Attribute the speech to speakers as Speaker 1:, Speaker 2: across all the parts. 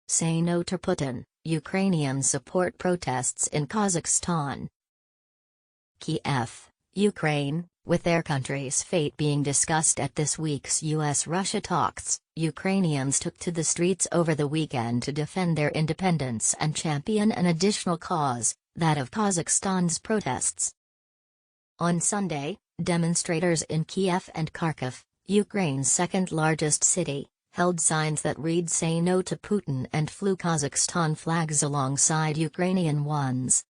Speaker 1: Say no to Putin, Ukrainians support protests in Kazakhstan. Kyiv, Ukraine, with their country's fate being discussed at this week's US-Russia talks, Ukrainians took to the streets over the weekend to defend their independence and champion an additional cause, that of Kazakhstan's protests. On Sunday, demonstrators in Kyiv and Kharkov, Ukraine's second-largest city, held signs that read "Say no to Putin" and flew Kazakhstan flags alongside Ukrainian ones.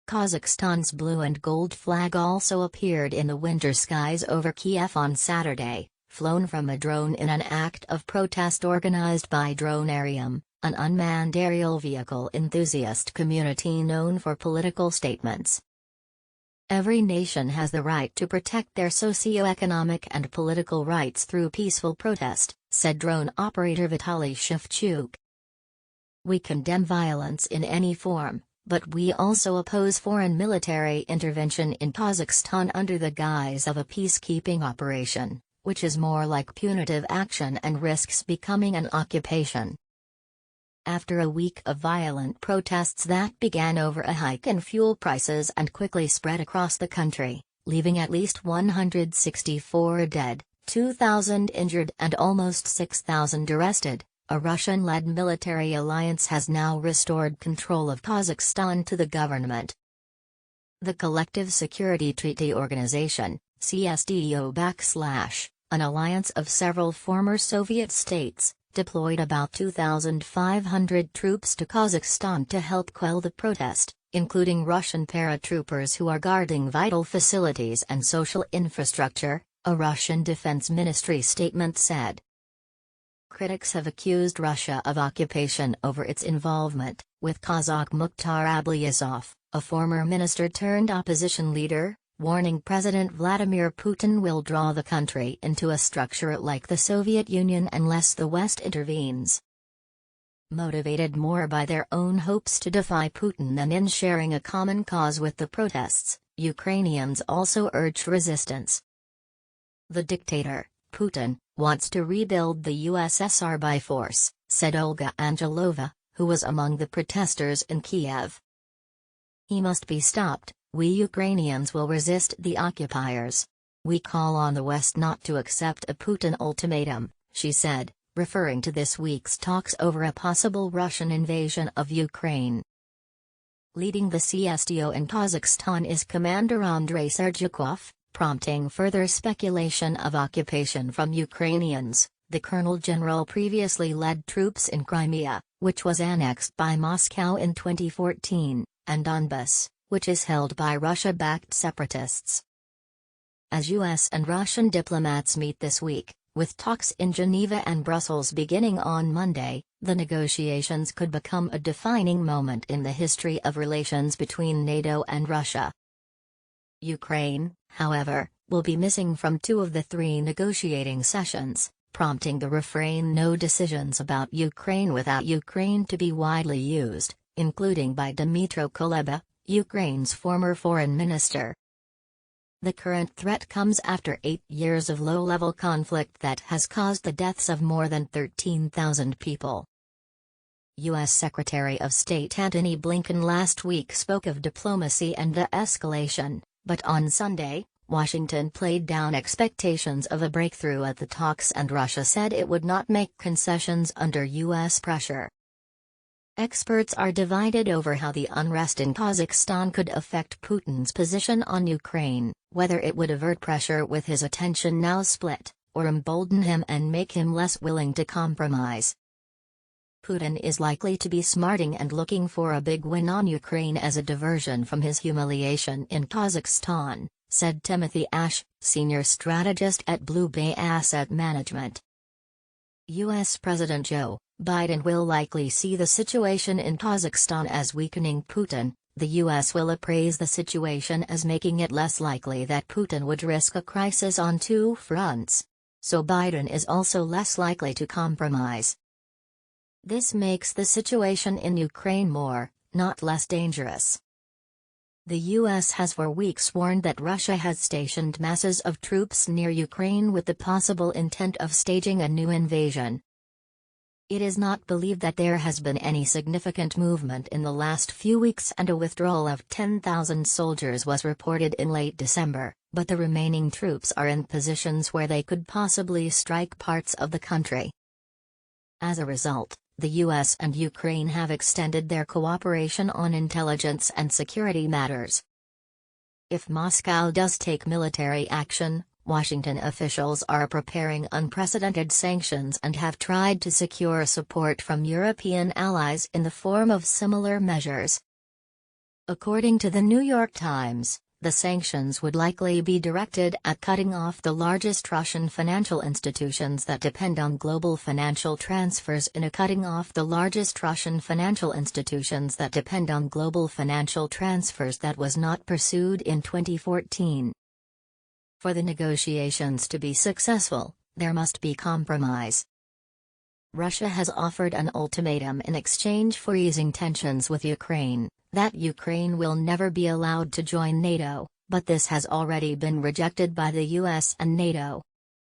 Speaker 1: Kazakhstan's blue and gold flag also appeared in the winter skies over Kyiv on Saturday, flown from a drone in an act of protest organized by Dronarium, an unmanned aerial vehicle enthusiast community known for political statements. Every nation has the right to protect their socio-economic and political rights through peaceful protest, said drone operator Vitaly Shevchuk. We condemn violence in any form, but we also oppose foreign military intervention in Kazakhstan under the guise of a peacekeeping operation, which is more like punitive action and risks becoming an occupation. After a week of violent protests that began over a hike in fuel prices and quickly spread across the country, leaving at least 164 dead, 2,000 injured and almost 6,000 arrested, a Russian-led military alliance has now restored control of Kazakhstan to the government. The Collective Security Treaty Organization, CSTO / an alliance of several former Soviet states, deployed about 2,500 troops to Kazakhstan to help quell the protest, including Russian paratroopers who are guarding vital facilities and social infrastructure, a Russian Defense Ministry statement said. Critics have accused Russia of occupation over its involvement, with Kazakh Mukhtar Ablyazov, a former minister-turned-opposition leader, warning President Vladimir Putin will draw the country into a structure like the Soviet Union unless the West intervenes. Motivated more by their own hopes to defy Putin than in sharing a common cause with the protests, Ukrainians also urged resistance. The dictator, Putin, wants to rebuild the USSR by force, said Olga Angelova, who was among the protesters in Kyiv. He must be stopped. We Ukrainians will resist the occupiers. We call on the West not to accept a Putin ultimatum, she said, referring to this week's talks over a possible Russian invasion of Ukraine. Leading the CSTO in Kazakhstan is Commander Andrei Serdyukov, prompting further speculation of occupation from Ukrainians. The Colonel General previously led troops in Crimea, which was annexed by Moscow in 2014, and Donbas, which is held by Russia-backed separatists. As US and Russian diplomats meet this week, with talks in Geneva and Brussels beginning on Monday, the negotiations could become a defining moment in the history of relations between NATO and Russia. Ukraine, however, will be missing from 2 of the 3 negotiating sessions, prompting the refrain "No decisions about Ukraine without Ukraine" to be widely used, including by Dmytro Kuleba, Ukraine's former foreign minister. The current threat comes after 8 years of low-level conflict that has caused the deaths of more than 13,000 people. U.S. Secretary of State Antony Blinken last week spoke of diplomacy and de-escalation, but on Sunday, Washington played down expectations of a breakthrough at the talks and Russia said it would not make concessions under U.S. pressure. Experts are divided over how the unrest in Kazakhstan could affect Putin's position on Ukraine, whether it would avert pressure with his attention now split, or embolden him and make him less willing to compromise. Putin is likely to be smarting and looking for a big win on Ukraine as a diversion from his humiliation in Kazakhstan, said Timothy Ash, senior strategist at Blue Bay Asset Management. U.S. President Joe Biden will likely see the situation in Kazakhstan as weakening Putin. The U.S. will appraise the situation as making it less likely that Putin would risk a crisis on 2 fronts. So Biden is also less likely to compromise. This makes the situation in Ukraine more, not less dangerous. The U.S. has for weeks warned that Russia has stationed masses of troops near Ukraine with the possible intent of staging a new invasion. It is not believed that there has been any significant movement in the last few weeks, and a withdrawal of 10,000 soldiers was reported in late December, but the remaining troops are in positions where they could possibly strike parts of the country. As a result, the US and Ukraine have extended their cooperation on intelligence and security matters. If Moscow does take military action, Washington officials are preparing unprecedented sanctions and have tried to secure support from European allies in the form of similar measures. According to the New York Times, the sanctions would likely be directed at cutting off the largest Russian financial institutions that depend on global financial transfers that was not pursued in 2014. For the negotiations to be successful, there must be compromise. Russia has offered an ultimatum in exchange for easing tensions with Ukraine, that Ukraine will never be allowed to join NATO, but this has already been rejected by the US and NATO.